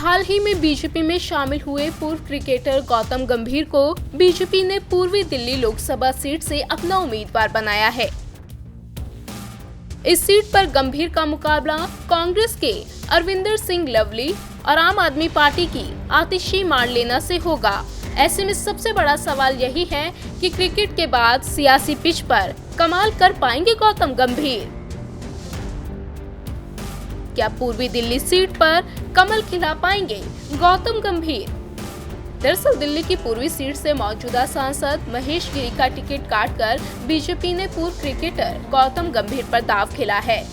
हाल ही में बीजेपी में शामिल हुए पूर्व क्रिकेटर गौतम गंभीर को बीजेपी ने पूर्वी दिल्ली लोकसभा सीट से अपना उम्मीदवार बनाया है। इस सीट पर गंभीर का मुकाबला कांग्रेस के अरविंदर सिंह लवली और आम आदमी पार्टी की आतिशी मारलेना से होगा। ऐसे में सबसे बड़ा सवाल यही है कि क्रिकेट के बाद सियासी पिच पर कमाल कर पाएंगे गौतम गंभीर। क्या पूर्वी दिल्ली सीट पर कमल खिला पाएंगे गौतम गंभीर? दरअसल दिल्ली की पूर्वी सीट से मौजूदा सांसद महेश गिरी का टिकट काटकर बीजेपी ने पूर्व क्रिकेटर गौतम गंभीर पर दाव खेला है।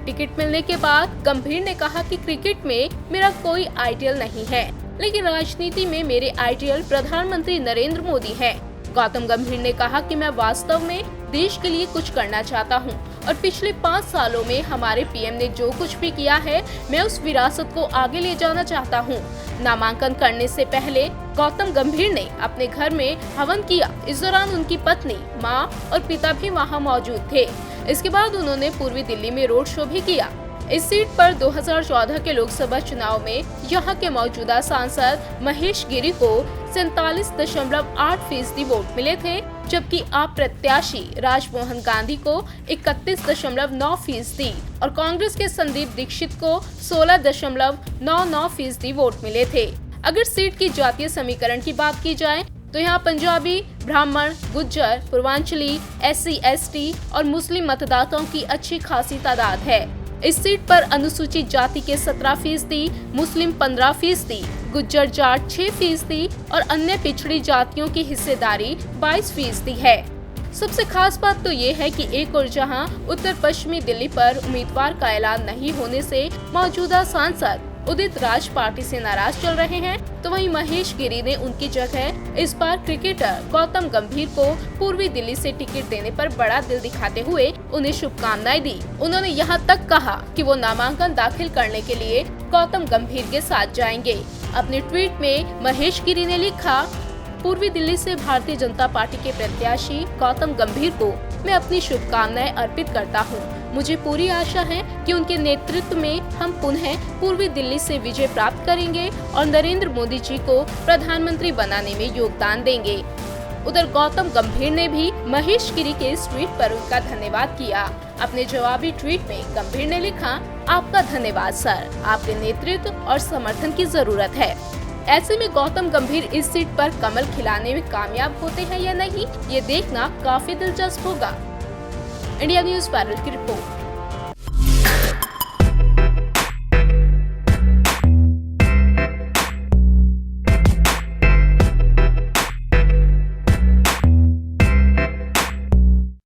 टिकट मिलने के बाद गंभीर ने कहा कि क्रिकेट में मेरा कोई आइडियल नहीं है, लेकिन राजनीति में मेरे आइडियल प्रधानमंत्री नरेंद्र मोदी हैं। गौतम गंभीर ने कहा कि मैं वास्तव में देश के लिए कुछ करना चाहता हूं और पिछले 5 सालों में हमारे पीएम ने जो कुछ भी किया है, मैं उस विरासत को आगे ले जाना चाहता हूं। नामांकन करने से पहले गौतम गंभीर ने अपने घर में हवन किया। इस दौरान उनकी पत्नी, मां और पिता भी वहां मौजूद थे। इसके बाद उन्होंने पूर्वी दिल्ली में रोड शो भी किया। इस सीट पर 2014 के लोकसभा चुनाव में यहां के मौजूदा सांसद महेश गिरी को 47.8% वोट मिले थे, जबकि आप प्रत्याशी राजमोहन गांधी को 31.9% और कांग्रेस के संदीप दीक्षित को 16.99% वोट मिले थे। अगर सीट की जातीय समीकरण की बात की जाए तो यहाँ पंजाबी, ब्राह्मण, गुज्जर, पूर्वांचली, SC, ST और मुस्लिम मतदाताओं की अच्छी खासी तादाद है। इस सीट पर अनुसूचित जाति के 17%, मुस्लिम 15%, गुज्जर जाट 6% और अन्य पिछड़ी जातियों की हिस्सेदारी 22% है। सबसे खास बात तो ये है कि एक और जहां उत्तर पश्चिमी दिल्ली पर उम्मीदवार का ऐलान नहीं होने से मौजूदा सांसद उदित राज पार्टी से नाराज चल रहे हैं, तो वहीं महेश गिरी ने उनकी जगह इस बार क्रिकेटर गौतम गंभीर को पूर्वी दिल्ली से टिकट देने पर बड़ा दिल दिखाते हुए उन्हें शुभकामनाएं दी। उन्होंने यहां तक कहा कि वो नामांकन दाखिल करने के लिए गौतम गंभीर के साथ जाएंगे। अपने ट्वीट में महेश गिरी ने लिखा, पूर्वी दिल्ली से भारतीय जनता पार्टी के प्रत्याशी गौतम गंभीर को मैं अपनी शुभकामनाएं अर्पित करता हूं। मुझे पूरी आशा है कि उनके नेतृत्व में हम पुनः पूर्वी दिल्ली से विजय प्राप्त करेंगे और नरेंद्र मोदी जी को प्रधानमंत्री बनाने में योगदान देंगे। उधर गौतम गंभीर ने भी महेश गिरी के इस ट्वीट पर उनका धन्यवाद किया। अपने जवाबी ट्वीट में गंभीर ने लिखा, आपका धन्यवाद सर, आपके नेतृत्व और समर्थन की जरूरत है। ऐसे में गौतम गंभीर इस सीट पर कमल खिलाने में कामयाब होते हैं या नहीं, ये देखना काफी दिलचस्प होगा। इंडिया न्यूज़ वायरल की रिपोर्ट।